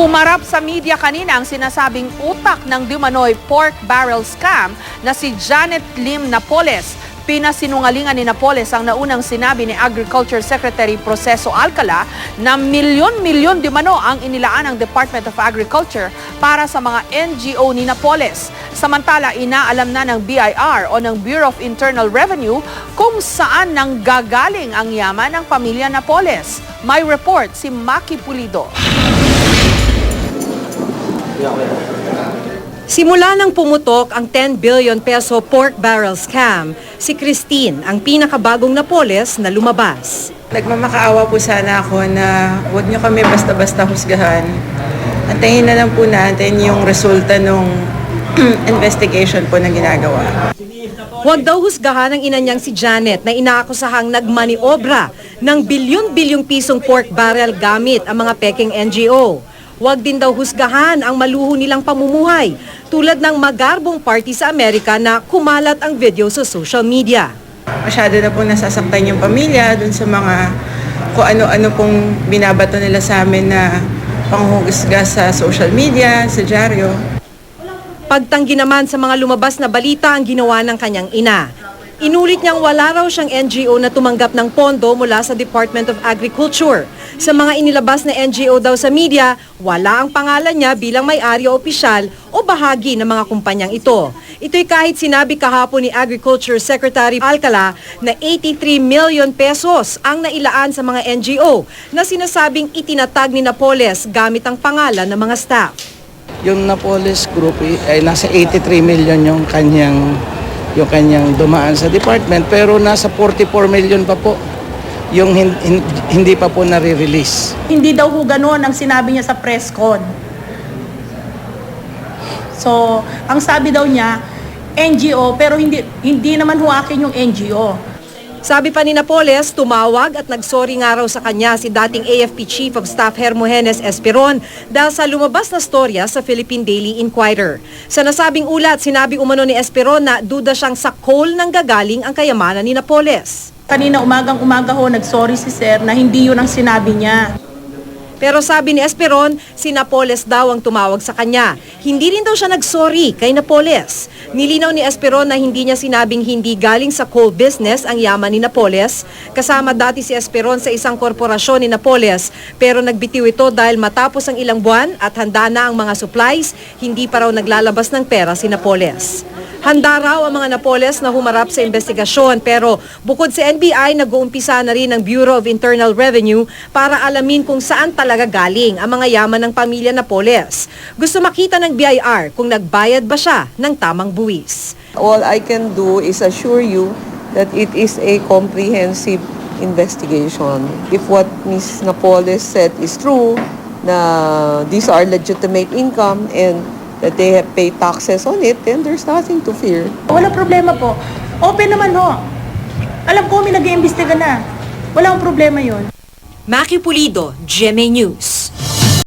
Humarap sa media kanina ang sinasabing utak ng Dumanoy pork barrel scam na si Janet Lim Napoles. Pinasinungalingan ni Napoles ang naunang sinabi ni Agriculture Secretary Proceso Alcala na milyon-milyon di mano ang inilaan ng Department of Agriculture para sa mga NGO ni Napoles. Samantala, inaalam na ng BIR o ng Bureau of Internal Revenue kung saan nang gagaling ang yaman ng pamilya Napoles. May report si Maki Pulido. Simula nang pumutok ang 10 billion peso pork barrel scam, si Christine ang pinakabagong Napoles na lumabas. Nagmamakaawa po sana ako na huwag niyo kami basta-basta husgahan. Antayin na lang po natin yung resulta ng investigation po na ginagawa. Huwag daw husgahan ang ina niyang si Janet na inaakusahang nagmaniobra ng bilyon-bilyong pisong pork barrel gamit ang mga peking NGO. Huwag din daw husgahan ang maluho nilang pamumuhay tulad ng magarbong party sa Amerika na kumalat ang video sa social media. Masyado na pong nasasaktan yung pamilya dun sa mga kung ano-ano pong binabato nila sa amin na panghuhusga sa social media, sa dyaryo. Pagtanggi naman sa mga lumabas na balita ang ginawa ng kanyang ina. Inulit niyang wala raw siyang NGO na tumanggap ng pondo mula sa Department of Agriculture. Sa mga inilabas na NGO daw sa media, wala ang pangalan niya bilang may-ari o opisyal o bahagi ng mga kumpanyang ito. Ito'y kahit sinabi kahapon ni Agriculture Secretary Alcala na 83 million pesos ang nailaan sa mga NGO na sinasabing itinatag ni Napoles gamit ang pangalan ng mga staff. Yung Napoles Group ay nasa 83 million yung kanyang dumaan sa department, pero nasa 44 million pa po yung hindi pa po nare-release. Hindi daw ho gano'n ang sinabi niya sa press con. So, ang sabi daw niya, NGO, pero hindi naman ho akin yung NGO. Sabi pa ni Napoles, tumawag at nagsorry nga raw sa kanya si dating AFP Chief of Staff Hermogenes Esperon dahil sa lumabas na storya sa Philippine Daily Inquirer. Sa nasabing ulat, sinabi umano ni Esperon na duda siyang sa coal nang gagaling ang kayamanan ni Napoles. Kanina umagang-umaga ho, nagsorry si Sir na hindi yun ang sinabi niya. Pero sabi ni Esperon, si Napoles daw ang tumawag sa kanya. Hindi rin daw siya nagsorry kay Napoles. Nilinaw ni Esperon na hindi niya sinabing hindi galing sa coal business ang yaman ni Napoles. Kasama dati si Esperon sa isang korporasyon ni Napoles, pero nagbitiw ito dahil matapos ang ilang buwan at handa na ang mga supplies, hindi pa raw naglalabas ng pera si Napoles. Handa raw ang mga Napoles na humarap sa investigasyon, pero bukod sa NBI, nag-uumpisa na rin ang Bureau of Internal Revenue para alamin kung saan talaga galing ang mga yaman ng pamilya Napoles. Gusto makita ng BIR kung nagbayad ba siya ng tamang buwis. All I can do is assure you that it is a comprehensive investigation. If what Ms. Napoles said is true, na these are legitimate income and that they have paid taxes on it, then there's nothing to fear. Walang problema po. Open naman ho. Alam ko may nag-iimbestiga na. Walang problema yun. Maki Pulido, GMA News.